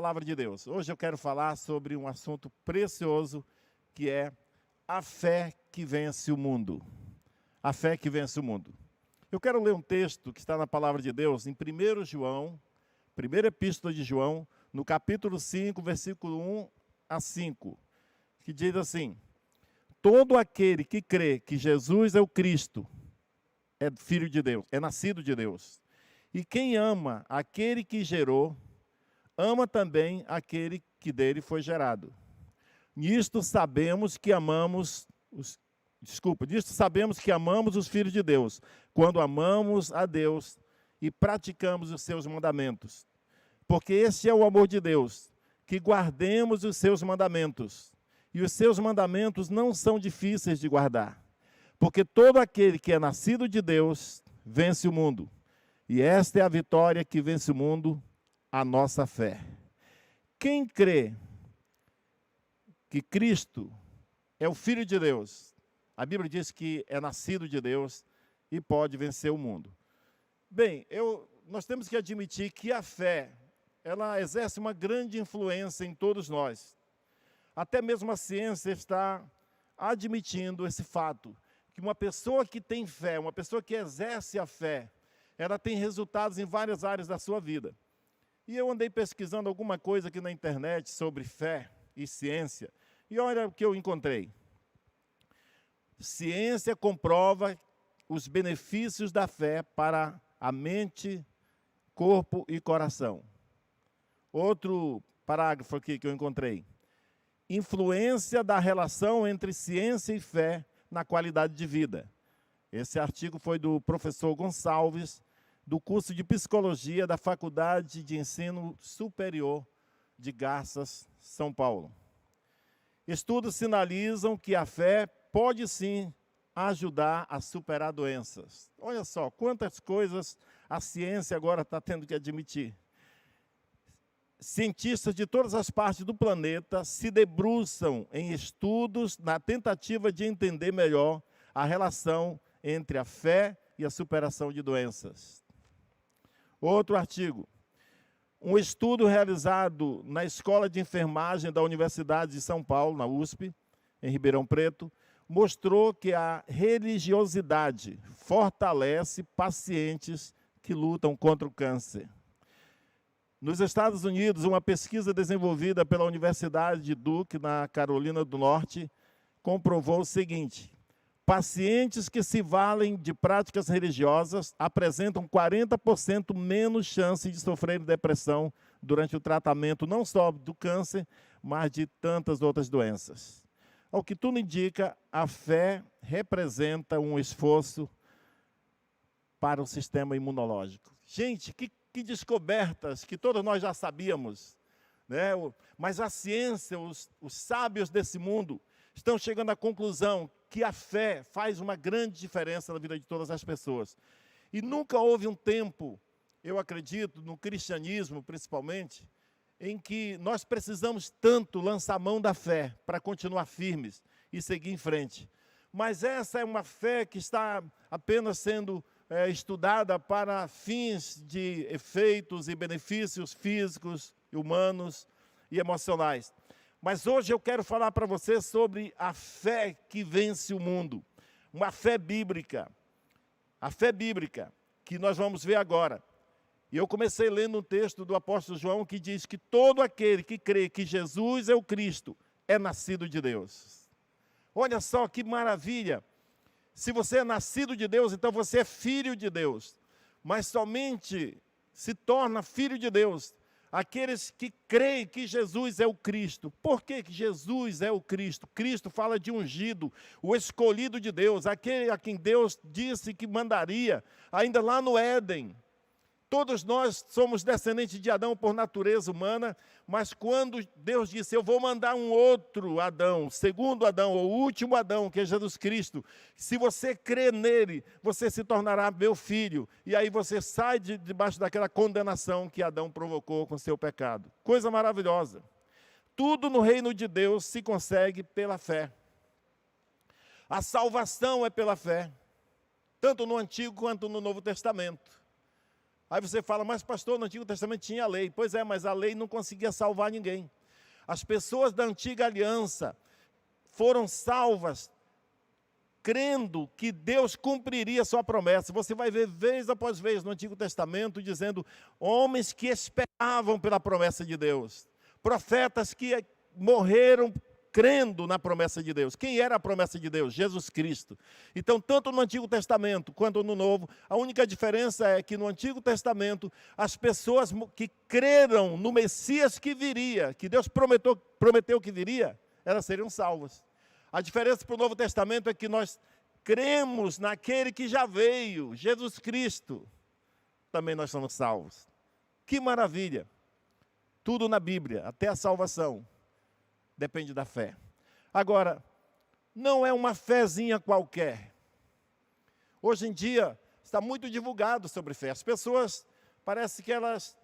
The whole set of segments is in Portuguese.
Palavra de Deus. Hoje eu quero falar sobre um assunto precioso que é a fé que vence o mundo. A fé que vence o mundo. Eu quero ler um texto que está na Palavra de Deus em 1 João, primeira epístola de João, no capítulo 5, versículo 1 a 5, que diz assim: todo aquele que crê que Jesus é o Cristo é filho de Deus, é nascido de Deus. E quem ama aquele que gerou, ama também aquele que dele foi gerado. Nisto sabemos que amamos os filhos de Deus, quando amamos a Deus e praticamos os seus mandamentos. Porque este é o amor de Deus, que guardemos os seus mandamentos. E os seus mandamentos não são difíceis de guardar. Porque todo aquele que é nascido de Deus vence o mundo. E esta é a vitória que vence o mundo, a nossa fé. Quem crê que Cristo é o Filho de Deus, a Bíblia diz que é nascido de Deus e pode vencer o mundo. Bem, nós temos que admitir que a fé, ela exerce uma grande influência em todos nós. Até mesmo a ciência está admitindo esse fato, que uma pessoa que tem fé, uma pessoa que exerce a fé, ela tem resultados em várias áreas da sua vida. E eu andei pesquisando alguma coisa aqui na internet sobre fé e ciência, e olha o que eu encontrei. Ciência comprova os benefícios da fé para a mente, corpo e coração. Outro parágrafo aqui que eu encontrei. Influência da relação entre ciência e fé na qualidade de vida. Esse artigo foi do professor Gonçalves, do curso de Psicologia da Faculdade de Ensino Superior de Garças, São Paulo. Estudos sinalizam que a fé pode sim ajudar a superar doenças. Olha só, quantas coisas a ciência agora está tendo que admitir. Cientistas de todas as partes do planeta se debruçam em estudos na tentativa de entender melhor a relação entre a fé e a superação de doenças. Outro artigo. Um estudo realizado na Escola de Enfermagem da Universidade de São Paulo, na USP, em Ribeirão Preto, mostrou que a religiosidade fortalece pacientes que lutam contra o câncer. Nos Estados Unidos, uma pesquisa desenvolvida pela Universidade de Duke, na Carolina do Norte, comprovou o seguinte: pacientes que se valem de práticas religiosas apresentam 40% menos chance de sofrer depressão durante o tratamento não só do câncer, mas de tantas outras doenças. Ao que tudo indica, a fé representa um esforço para o sistema imunológico. Gente, que descobertas que todos nós já sabíamos, né? Mas a ciência, os sábios desse mundo, estão chegando à conclusão que a fé faz uma grande diferença na vida de todas as pessoas. E nunca houve um tempo, eu acredito, no cristianismo principalmente, em que nós precisamos tanto lançar mão da fé para continuar firmes e seguir em frente. Mas essa é uma fé que está apenas sendo estudada para fins de efeitos e benefícios físicos, humanos e emocionais. Mas hoje eu quero falar para você sobre a fé que vence o mundo. Uma fé bíblica. A fé bíblica, que nós vamos ver agora. E eu comecei lendo um texto do apóstolo João que diz que todo aquele que crê que Jesus é o Cristo é nascido de Deus. Olha só que maravilha. Se você é nascido de Deus, então você é filho de Deus. Mas somente se torna filho de Deus aqueles que creem que Jesus é o Cristo. Por que Jesus é o Cristo? Cristo fala de ungido, o escolhido de Deus, aquele a quem Deus disse que mandaria, ainda lá no Éden. Todos nós somos descendentes de Adão por natureza humana, mas quando Deus disse, eu vou mandar um outro Adão, segundo Adão, ou último Adão, que é Jesus Cristo, se você crer nele, você se tornará meu filho, e aí você sai debaixo daquela condenação que Adão provocou com seu pecado. Coisa maravilhosa. Tudo no reino de Deus se consegue pela fé. A salvação é pela fé, tanto no Antigo quanto no Novo Testamento. Aí você fala, mas pastor, no Antigo Testamento tinha a lei. Pois é, mas a lei não conseguia salvar ninguém. As pessoas da antiga aliança foram salvas crendo que Deus cumpriria sua promessa. Você vai ver vez após vez no Antigo Testamento dizendo homens que esperavam pela promessa de Deus. Profetas que morreram crendo na promessa de Deus. Quem era a promessa de Deus? Jesus Cristo. Então, tanto no Antigo Testamento quanto no Novo, a única diferença é que no Antigo Testamento, as pessoas que creram no Messias que viria, que Deus prometeu que viria, elas seriam salvas. A diferença para o Novo Testamento é que nós cremos naquele que já veio, Jesus Cristo. Também nós somos salvos. Que maravilha! Tudo na Bíblia, até a salvação, depende da fé. Agora, não é uma fezinha qualquer. Hoje em dia, está muito divulgado sobre fé. As pessoas, parece que elas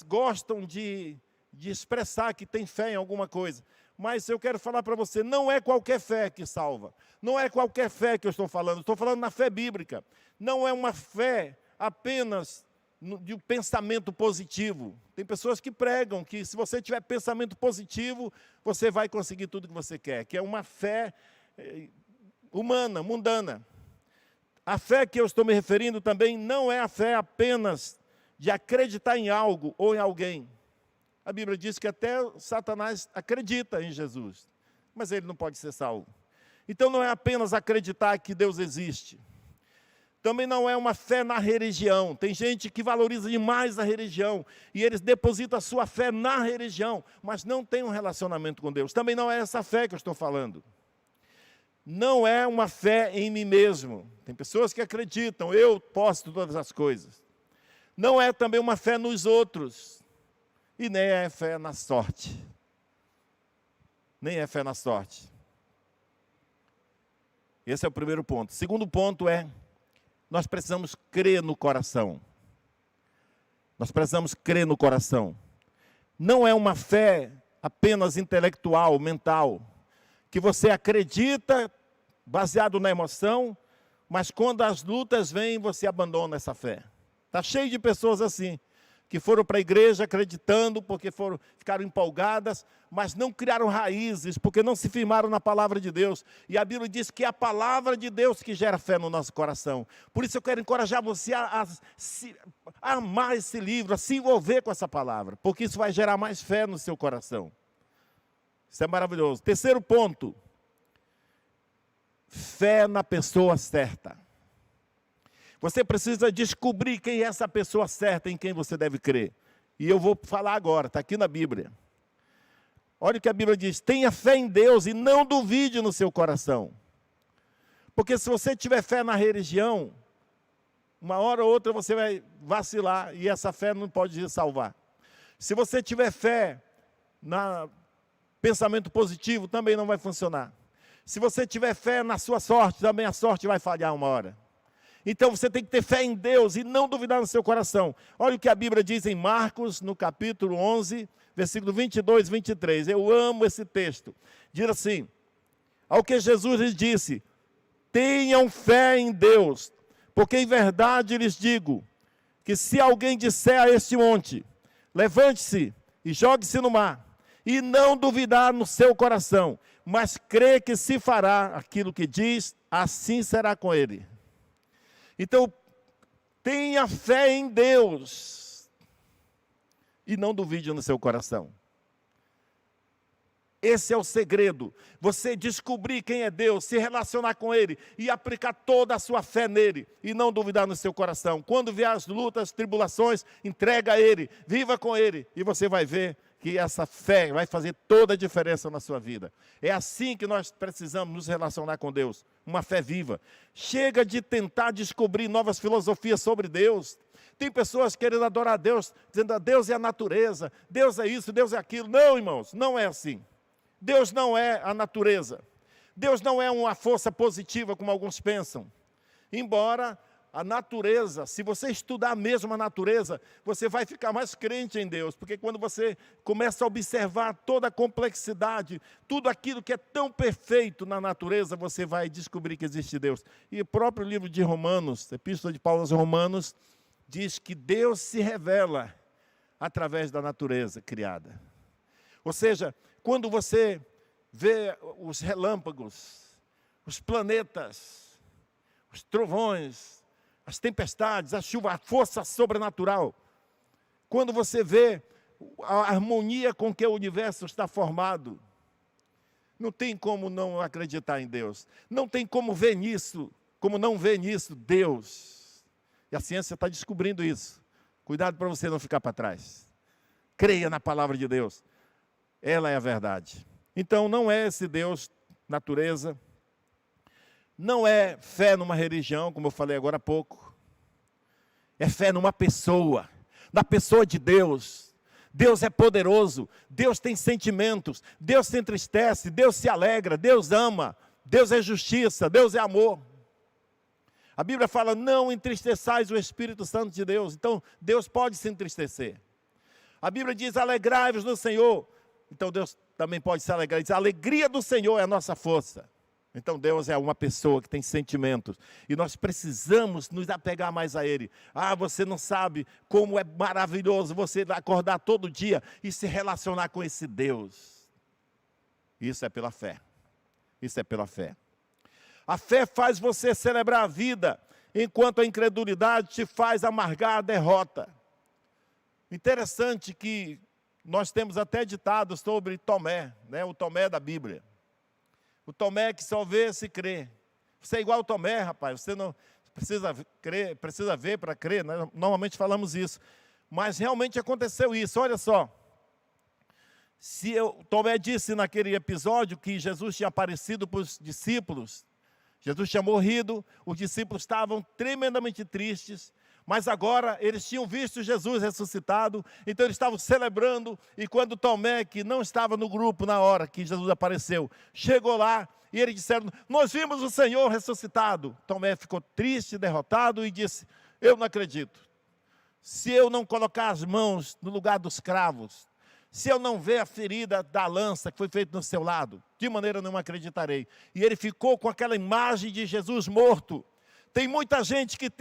gostam de expressar que tem fé em alguma coisa. Mas eu quero falar para você, não é qualquer fé que salva. Não é qualquer fé que eu estou falando na fé bíblica. Não é uma fé apenas de um pensamento positivo. Tem pessoas que pregam que se você tiver pensamento positivo, você vai conseguir tudo que você quer, que é uma fé humana, mundana. A fé que eu estou me referindo também não é a fé apenas de acreditar em algo ou em alguém. A Bíblia diz que até Satanás acredita em Jesus, mas ele não pode ser salvo. Então não é apenas acreditar que Deus existe. Também não é uma fé na religião. Tem gente que valoriza demais a religião e eles depositam a sua fé na religião, mas não tem um relacionamento com Deus. Também não é essa fé que eu estou falando. Não é uma fé em mim mesmo. Tem pessoas que acreditam, eu posso todas as coisas. Não é também uma fé nos outros. E nem é fé na sorte. Nem é fé na sorte. Esse é o primeiro ponto. O segundo ponto é, nós precisamos crer no coração. Nós precisamos crer no coração. Não é uma fé apenas intelectual, mental, que você acredita baseado na emoção, mas quando as lutas vêm, você abandona essa fé. Está cheio de pessoas assim, que foram para a igreja acreditando, porque ficaram empolgadas, mas não criaram raízes, porque não se firmaram na palavra de Deus. E a Bíblia diz que é a palavra de Deus que gera fé no nosso coração. Por isso eu quero encorajar você a amar esse livro, a se envolver com essa palavra, porque isso vai gerar mais fé no seu coração. Isso é maravilhoso. Terceiro ponto, fé na pessoa certa. Você precisa descobrir quem é essa pessoa certa em quem você deve crer. E eu vou falar agora, está aqui na Bíblia. Olha o que a Bíblia diz, tenha fé em Deus e não duvide no seu coração. Porque se você tiver fé na religião, uma hora ou outra você vai vacilar e essa fé não pode te salvar. Se você tiver fé no pensamento positivo, também não vai funcionar. Se você tiver fé na sua sorte, também a sorte vai falhar uma hora. Então você tem que ter fé em Deus e não duvidar no seu coração. Olha o que a Bíblia diz em Marcos, no capítulo 11, versículo 22 e 23. Eu amo esse texto. Diz assim, ao que Jesus lhes disse, tenham fé em Deus, porque em verdade lhes digo, que se alguém disser a este monte, levante-se e jogue-se no mar, e não duvidar no seu coração, mas crê que se fará aquilo que diz, assim será com ele. Então, tenha fé em Deus e não duvide no seu coração. Esse é o segredo, você descobrir quem é Deus, se relacionar com Ele e aplicar toda a sua fé nele e não duvidar no seu coração. Quando vier as lutas, tribulações, entrega a Ele, viva com Ele e você vai ver que essa fé vai fazer toda a diferença na sua vida. É assim que nós precisamos nos relacionar com Deus, uma fé viva. Chega de tentar descobrir novas filosofias sobre Deus. Tem pessoas querendo adorar a Deus, dizendo que Deus é a natureza, Deus é isso, Deus é aquilo. Não, irmãos, não é assim. Deus não é a natureza. Deus não é uma força positiva, como alguns pensam. Embora a natureza, se você estudar mesmo a natureza, você vai ficar mais crente em Deus. Porque quando você começa a observar toda a complexidade, tudo aquilo que é tão perfeito na natureza, você vai descobrir que existe Deus. E o próprio livro de Romanos, Epístola de Paulo aos Romanos, diz que Deus se revela através da natureza criada. Ou seja, quando você vê os relâmpagos, os planetas, os trovões, as tempestades, a chuva, a força sobrenatural, quando você vê a harmonia com que o universo está formado, não tem como não acreditar em Deus. Não tem como ver nisso, como não ver nisso Deus. E a ciência está descobrindo isso. Cuidado para você não ficar para trás. Creia na palavra de Deus. Ela é a verdade. Então não é esse Deus, natureza. Não é fé numa religião, como eu falei agora há pouco. É fé numa pessoa. Na pessoa de Deus. Deus é poderoso, Deus tem sentimentos, Deus se entristece, Deus se alegra, Deus ama, Deus é justiça, Deus é amor. A Bíblia fala, não entristeçais o Espírito Santo de Deus. Então, Deus pode se entristecer. A Bíblia diz, alegrai-vos no Senhor. Então, Deus também pode se alegrar. Diz, a alegria do Senhor é a nossa força. Então, Deus é uma pessoa que tem sentimentos. E nós precisamos nos apegar mais a Ele. Ah, você não sabe como é maravilhoso você acordar todo dia e se relacionar com esse Deus. Isso é pela fé. Isso é pela fé. A fé faz você celebrar a vida, enquanto a incredulidade te faz amargar a derrota. Interessante que nós temos até ditado sobre Tomé, né? O Tomé da Bíblia. O Tomé que só vê se crê. Você é igual ao Tomé, rapaz. Você não precisa crer, precisa ver para crer. Né? Normalmente falamos isso. Mas realmente aconteceu isso. Olha só. Tomé disse naquele episódio que Jesus tinha aparecido para os discípulos. Jesus tinha morrido. Os discípulos estavam tremendamente tristes. Mas agora eles tinham visto Jesus ressuscitado, então eles estavam celebrando, e quando Tomé, que não estava no grupo na hora que Jesus apareceu, chegou lá, e eles disseram, nós vimos o Senhor ressuscitado. Tomé ficou triste, derrotado, e disse, eu não acredito. Se eu não colocar as mãos no lugar dos cravos, se eu não ver a ferida da lança que foi feita no seu lado, de maneira nenhuma acreditarei. E ele ficou com aquela imagem de Jesus morto. Tem muita gente que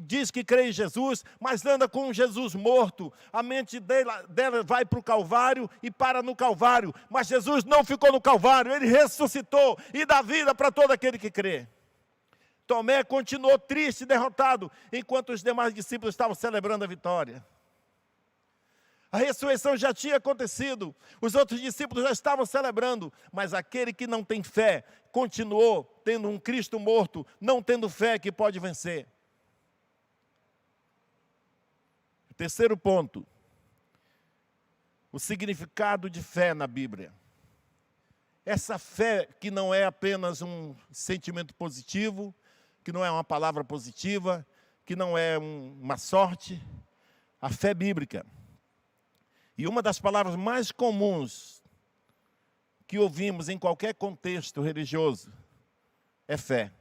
diz que crê em Jesus, mas anda com um Jesus morto. A mente dela vai para o Calvário e para no Calvário. Mas Jesus não ficou no Calvário, Ele ressuscitou e dá vida para todo aquele que crê. Tomé continuou triste e derrotado, enquanto os demais discípulos estavam celebrando a vitória. A ressurreição já tinha acontecido, os outros discípulos já estavam celebrando, mas aquele que não tem fé, continuou tendo um Cristo morto, não tendo fé que pode vencer. O terceiro ponto, o significado de fé na Bíblia. Essa fé que não é apenas um sentimento positivo, que não é uma palavra positiva, que não é uma sorte, a fé bíblica. E uma das palavras mais comuns que ouvimos em qualquer contexto religioso é fé.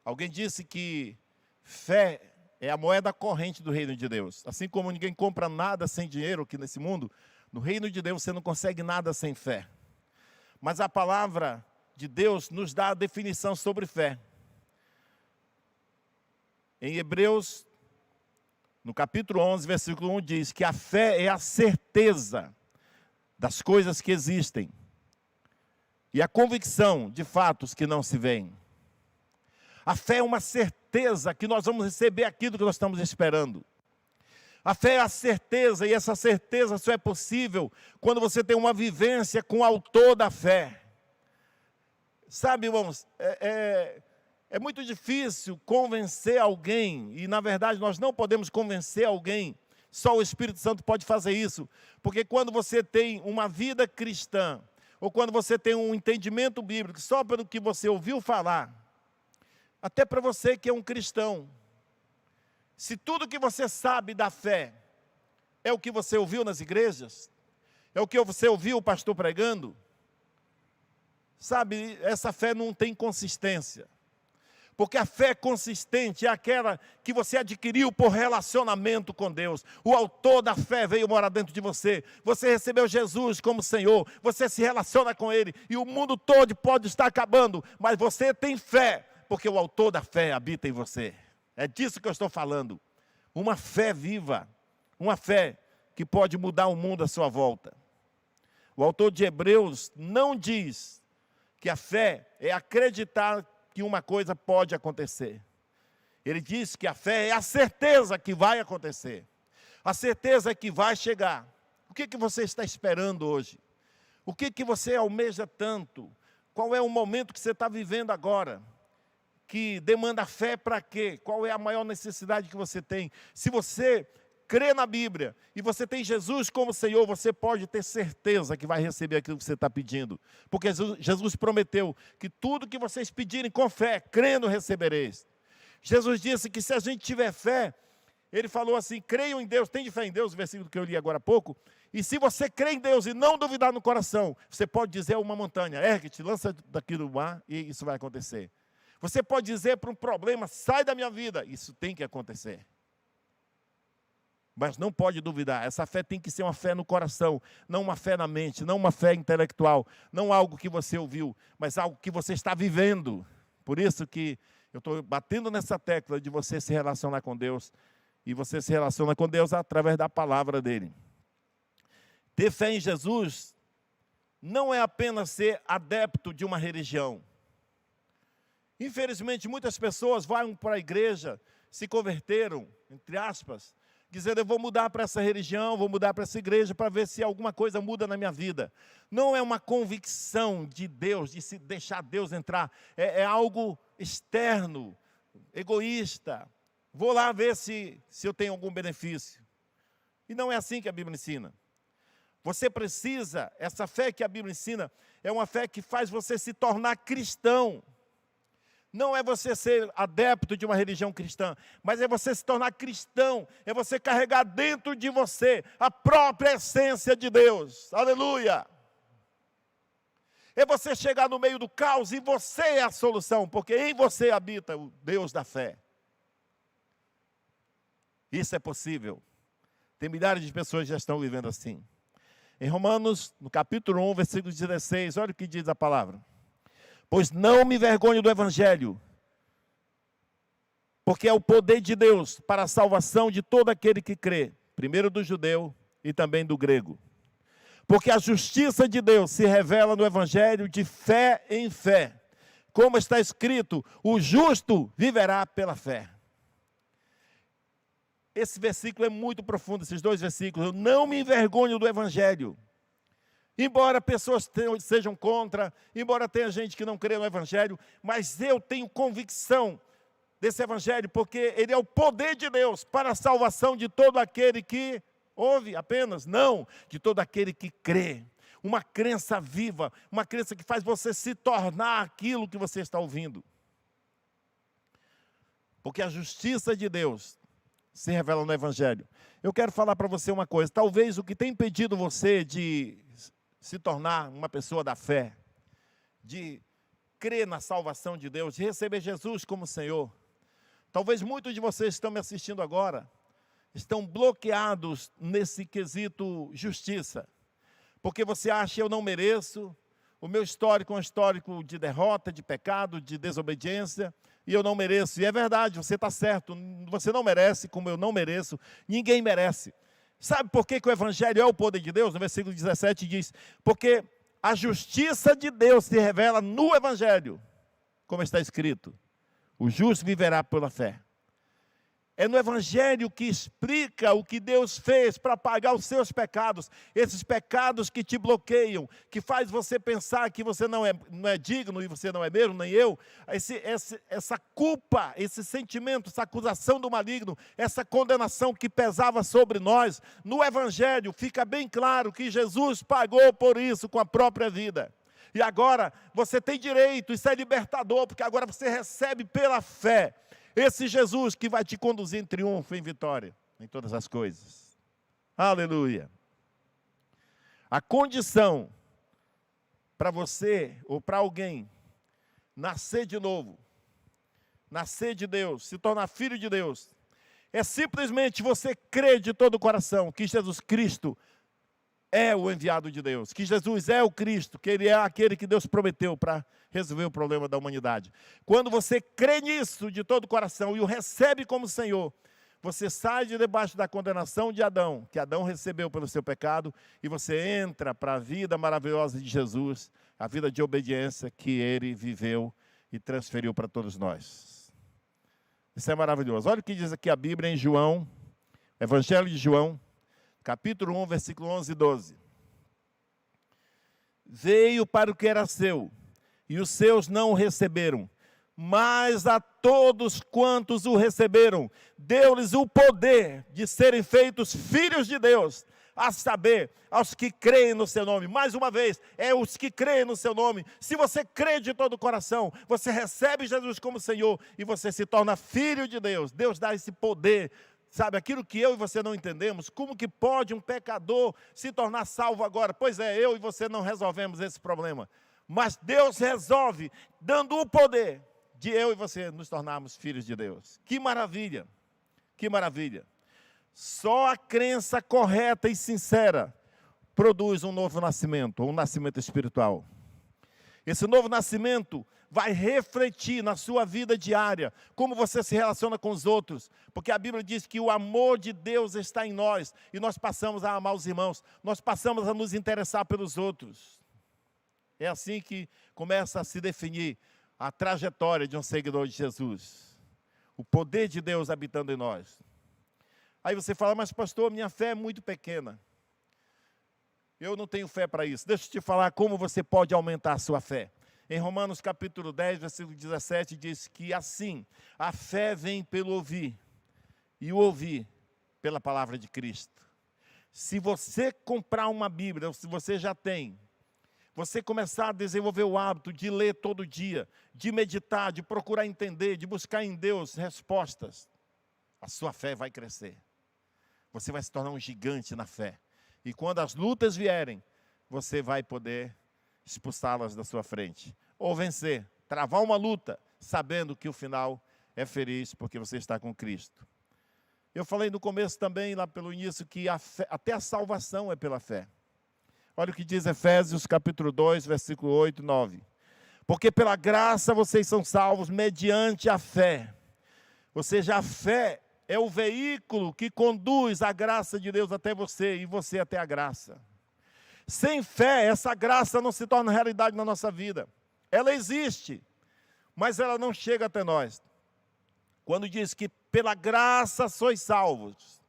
Alguém disse que fé é a moeda corrente do reino de Deus. Assim como ninguém compra nada sem dinheiro aqui nesse mundo, no reino de Deus você não consegue nada sem fé. Mas a palavra de Deus nos dá a definição sobre fé. Em Hebreus, no capítulo 11, versículo 1, diz que a fé é a certeza das coisas que existem e a convicção de fatos que não se veem. A fé é uma certeza que nós vamos receber aquilo que nós estamos esperando. A fé é a certeza, e essa certeza só é possível quando você tem uma vivência com o autor da fé. Sabe, irmãos, é muito difícil convencer alguém, e na verdade nós não podemos convencer alguém, só o Espírito Santo pode fazer isso, porque quando você tem uma vida cristã, ou quando você tem um entendimento bíblico, só pelo que você ouviu falar, até para você que é um cristão, se tudo que você sabe da fé é o que você ouviu nas igrejas, é o que você ouviu o pastor pregando, sabe, essa fé não tem consistência. Porque a fé consistente é aquela que você adquiriu por relacionamento com Deus. O autor da fé veio morar dentro de você. Você recebeu Jesus como Senhor. Você se relaciona com Ele. E o mundo todo pode estar acabando. Mas você tem fé, porque o autor da fé habita em você. É disso que eu estou falando. Uma fé viva, uma fé que pode mudar o mundo à sua volta. O autor de Hebreus não diz que a fé é acreditar que uma coisa pode acontecer. Ele diz que a fé é a certeza que vai acontecer. A certeza que vai chegar. O que você está esperando hoje? O que você almeja tanto? Qual é o momento que você está vivendo agora? Que demanda fé para quê? Qual é a maior necessidade que você tem? Se você crê na Bíblia e você tem Jesus como Senhor, você pode ter certeza que vai receber aquilo que você está pedindo. Porque Jesus prometeu que tudo que vocês pedirem com fé, crendo, recebereis. Jesus disse que se a gente tiver fé, Ele falou assim, creiam em Deus, tem de fé em Deus, o versículo que eu li agora há pouco. E se você crê em Deus e não duvidar no coração, você pode dizer a uma montanha, ergue-te, lança daqui do mar e isso vai acontecer. Você pode dizer para um problema, sai da minha vida, isso tem que acontecer. Mas não pode duvidar, essa fé tem que ser uma fé no coração, não uma fé na mente, não uma fé intelectual, não algo que você ouviu, mas algo que você está vivendo. Por isso que eu estou batendo nessa tecla de você se relacionar com Deus, e você se relaciona com Deus através da palavra dEle. Ter fé em Jesus não é apenas ser adepto de uma religião. Infelizmente, muitas pessoas vão para a igreja, se converteram, entre aspas, dizendo, eu vou mudar para essa religião, vou mudar para essa igreja, para ver se alguma coisa muda na minha vida. Não é uma convicção de Deus, de se deixar Deus entrar. É algo externo, egoísta. Vou lá ver se eu tenho algum benefício. E não é assim que a Bíblia ensina. Você precisa, essa fé que a Bíblia ensina, é uma fé que faz você se tornar cristão. Não é você ser adepto de uma religião cristã, mas é você se tornar cristão, é você carregar dentro de você a própria essência de Deus. Aleluia! É você chegar no meio do caos e você é a solução, porque em você habita o Deus da fé. Isso é possível. Tem milhares de pessoas que já estão vivendo assim. Em Romanos, no capítulo 1, versículo 16, olha o que diz a palavra. Pois não me envergonho do Evangelho, porque é o poder de Deus para a salvação de todo aquele que crê, primeiro do judeu e também do grego. Porque a justiça de Deus se revela no Evangelho de fé em fé. Como está escrito, o justo viverá pela fé. Esse versículo é muito profundo, esses dois versículos. Eu não me envergonho do Evangelho. Embora pessoas sejam contra, embora tenha gente que não crê no Evangelho, mas eu tenho convicção desse Evangelho, porque ele é o poder de Deus para a salvação de todo aquele que ouve apenas, não, de todo aquele que crê. Uma crença viva, uma crença que faz você se tornar aquilo que você está ouvindo. Porque a justiça de Deus se revela no Evangelho. Eu quero falar para você uma coisa, talvez o que tem impedido você de se tornar uma pessoa da fé, de crer na salvação de Deus, de receber Jesus como Senhor. Talvez muitos de vocês que estão me assistindo agora, estão bloqueados nesse quesito justiça. Porque você acha, eu não mereço, o meu histórico é um histórico de derrota, de pecado, de desobediência, e eu não mereço. E é verdade, você está certo, você não merece como eu não mereço, ninguém merece. Sabe por que o Evangelho é o poder de Deus? No versículo 17 diz, porque a justiça de Deus se revela no Evangelho, como está escrito, o justo viverá pela fé. É no Evangelho que explica o que Deus fez para pagar os seus pecados. Esses pecados que te bloqueiam, que faz você pensar que você não é digno e você não é mesmo, nem eu. Essa culpa, esse sentimento, essa acusação do maligno, essa condenação que pesava sobre nós. No Evangelho fica bem claro que Jesus pagou por isso com a própria vida. E agora você tem direito, isso é libertador, porque agora você recebe pela fé esse Jesus que vai te conduzir em triunfo, em vitória, em todas as coisas. Aleluia. A condição para você ou para alguém nascer de novo, nascer de Deus, se tornar filho de Deus, é simplesmente você crer de todo o coração que Jesus Cristo é o enviado de Deus, que Jesus é o Cristo, que Ele é aquele que Deus prometeu para resolver o problema da humanidade. Quando você crê nisso de todo o coração e o recebe como Senhor, você sai de debaixo da condenação de Adão, que Adão recebeu pelo seu pecado, e você entra para a vida maravilhosa de Jesus, a vida de obediência que Ele viveu e transferiu para todos nós. Isso é maravilhoso. Olha o que diz aqui a Bíblia em João, Evangelho de João, capítulo 1, versículo 11 e 12. Veio para o que era seu, e os seus não o receberam, mas a todos quantos o receberam, deu-lhes o poder de serem feitos filhos de Deus, a saber, aos que creem no seu nome. Mais uma vez, é os que creem no seu nome. Se você crê de todo o coração, você recebe Jesus como Senhor, e você se torna filho de Deus. Deus dá esse poder. Sabe, aquilo que eu e você não entendemos, como que pode um pecador se tornar salvo agora? Pois é, eu e você não resolvemos esse problema. Mas Deus resolve, dando o poder de eu e você nos tornarmos filhos de Deus. Que maravilha, que maravilha. Só a crença correta e sincera produz um novo nascimento, um nascimento espiritual. Esse novo nascimento vai refletir na sua vida diária, como você se relaciona com os outros, porque a Bíblia diz que o amor de Deus está em nós, e nós passamos a amar os irmãos, nós passamos a nos interessar pelos outros. É assim que começa a se definir a trajetória de um seguidor de Jesus, o poder de Deus habitando em nós. Aí você fala, mas pastor, minha fé é muito pequena, eu não tenho fé para isso. Deixa eu te falar como você pode aumentar a sua fé. Em Romanos capítulo 10, versículo 17, diz que assim, a fé vem pelo ouvir, e o ouvir pela palavra de Cristo. Se você comprar uma Bíblia, ou se você já tem, você começar a desenvolver o hábito de ler todo dia, de meditar, de procurar entender, de buscar em Deus respostas, a sua fé vai crescer. Você vai se tornar um gigante na fé. E quando as lutas vierem, você vai poder expulsá-las da sua frente, ou vencer, travar uma luta, sabendo que o final é feliz, porque você está com Cristo. Eu falei no começo também, lá pelo início, que a fé, até a salvação é pela fé. Olha o que diz Efésios capítulo 2, versículo 8 e 9. Porque pela graça vocês são salvos mediante a fé. Ou seja, a fé é o veículo que conduz a graça de Deus até você, e você até a graça. Sem fé, essa graça não se torna realidade na nossa vida. Ela existe, mas ela não chega até nós. Quando diz que pela graça sois salvos,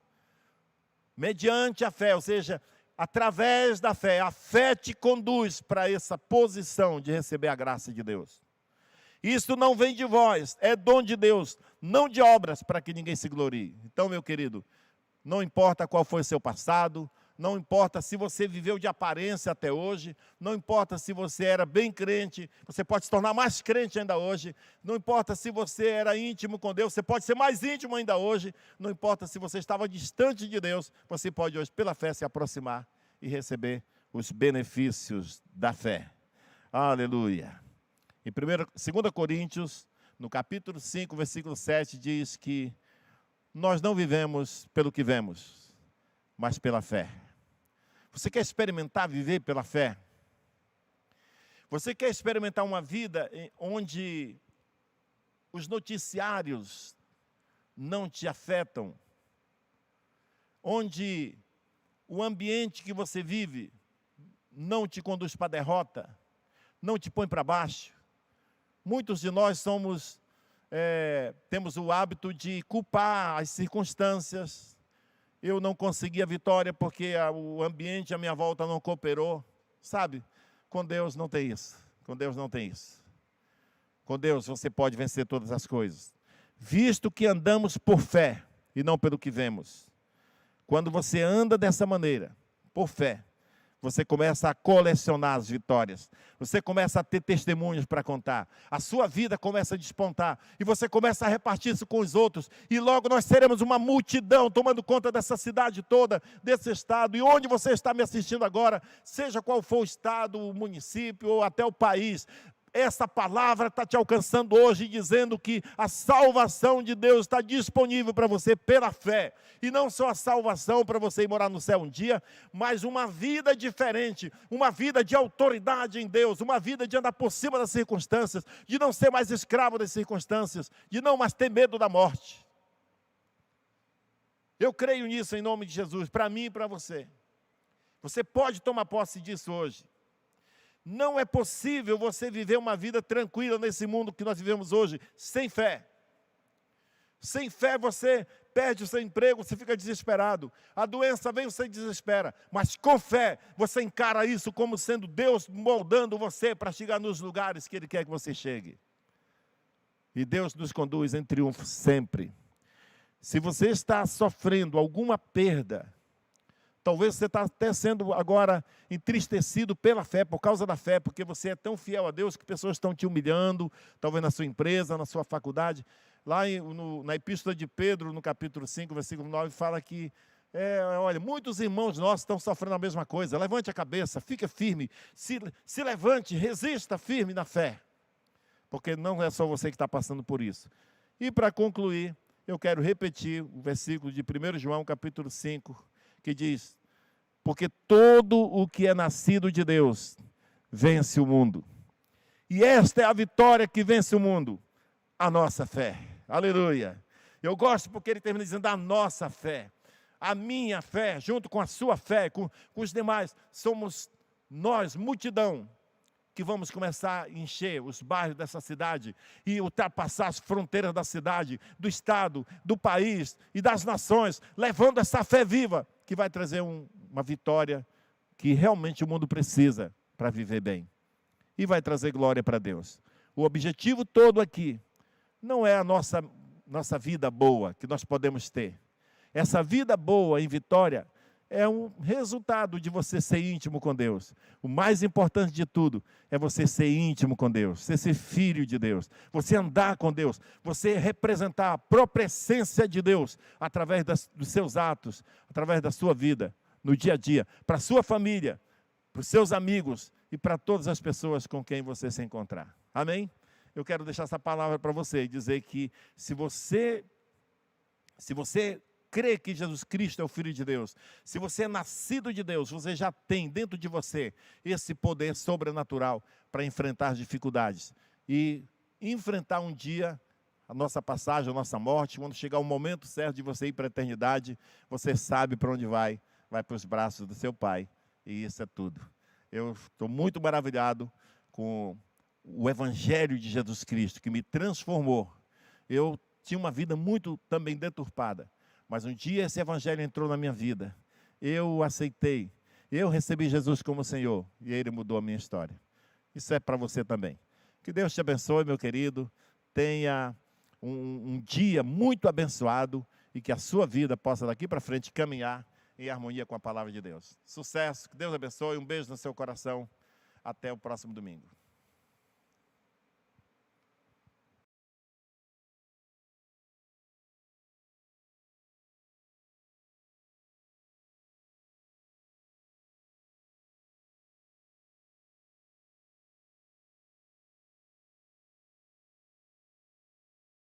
mediante a fé, ou seja, através da fé, a fé te conduz para essa posição de receber a graça de Deus. Isso não vem de vós, é dom de Deus, não de obras para que ninguém se glorie. Então, meu querido, não importa qual foi o seu passado, não importa se você viveu de aparência até hoje, não importa se você era bem crente, você pode se tornar mais crente ainda hoje, não importa se você era íntimo com Deus, você pode ser mais íntimo ainda hoje, não importa se você estava distante de Deus, você pode hoje, pela fé, se aproximar e receber os benefícios da fé. Aleluia. Em 2 Coríntios, no capítulo 5, versículo 7, diz que nós não vivemos pelo que vemos, mas pela fé. Você quer experimentar viver pela fé? Você quer experimentar uma vida onde os noticiários não te afetam? Onde o ambiente que você vive não te conduz para a derrota? Não te põe para baixo? Muitos de nós temos o hábito de culpar as circunstâncias. Eu não consegui a vitória porque o ambiente à minha volta não cooperou. Sabe, com Deus não tem isso. Com Deus não tem isso. Com Deus você pode vencer todas as coisas. Visto que andamos por fé e não pelo que vemos. Quando você anda dessa maneira, por fé, você começa a colecionar as vitórias. Você começa a ter testemunhos para contar. A sua vida começa a despontar. E você começa a repartir isso com os outros. E logo nós seremos uma multidão tomando conta dessa cidade toda, desse estado. E onde você está me assistindo agora, seja qual for o estado, o município ou até o país, essa palavra está te alcançando hoje, dizendo que a salvação de Deus está disponível para você pela fé. E não só a salvação para você ir morar no céu um dia, mas uma vida diferente, uma vida de autoridade em Deus, uma vida de andar por cima das circunstâncias, de não ser mais escravo das circunstâncias, de não mais ter medo da morte. Eu creio nisso em nome de Jesus, para mim e para você. Você pode tomar posse disso hoje. Não é possível você viver uma vida tranquila nesse mundo que nós vivemos hoje, sem fé. Sem fé você perde o seu emprego, você fica desesperado. A doença vem, você desespera. Mas com fé, você encara isso como sendo Deus moldando você para chegar nos lugares que Ele quer que você chegue. E Deus nos conduz em triunfo sempre. Se você está sofrendo alguma perda, talvez você está até sendo agora entristecido pela fé, por causa da fé, porque você é tão fiel a Deus que pessoas estão te humilhando, talvez na sua empresa, na sua faculdade. Lá na Epístola de Pedro, no capítulo 5, versículo 9, fala que, olha, muitos irmãos nossos estão sofrendo a mesma coisa. Levante a cabeça, fique firme, se levante, resista firme na fé, porque não é só você que está passando por isso. E para concluir, eu quero repetir o versículo de 1 João, capítulo 5, que diz: porque todo o que é nascido de Deus vence o mundo. E esta é a vitória que vence o mundo, a nossa fé. Aleluia. Eu gosto porque ele termina dizendo a nossa fé. A minha fé, junto com a sua fé, com os demais, somos nós, multidão, que vamos começar a encher os bairros dessa cidade e ultrapassar as fronteiras da cidade, do estado, do país e das nações, levando essa fé viva, que vai trazer uma vitória que realmente o mundo precisa para viver bem. E vai trazer glória para Deus. O objetivo todo aqui não é a nossa vida boa que nós podemos ter. Essa vida boa em vitória é um resultado de você ser íntimo com Deus. O mais importante de tudo é você ser íntimo com Deus, você ser filho de Deus, você andar com Deus, você representar a própria essência de Deus através dos seus atos, através da sua vida, no dia a dia, para a sua família, para os seus amigos e para todas as pessoas com quem você se encontrar. Amém? Eu quero deixar essa palavra para você e dizer que se você crê que Jesus Cristo é o Filho de Deus, se você é nascido de Deus, você já tem dentro de você esse poder sobrenatural para enfrentar as dificuldades e enfrentar um dia a nossa passagem, a nossa morte. Quando chegar o momento certo de você ir para a eternidade, você sabe para onde vai para os braços do seu Pai, e isso é tudo. Eu estou muito maravilhado com o Evangelho de Jesus Cristo, que me transformou. Eu tinha uma vida muito também deturpada, mas um dia esse Evangelho entrou na minha vida, eu o aceitei, eu recebi Jesus como Senhor, e Ele mudou a minha história. Isso é para você também. Que Deus te abençoe, meu querido, tenha um dia muito abençoado, e que a sua vida possa daqui para frente caminhar em harmonia com a palavra de Deus. Sucesso, que Deus abençoe, um beijo no seu coração, até o próximo domingo.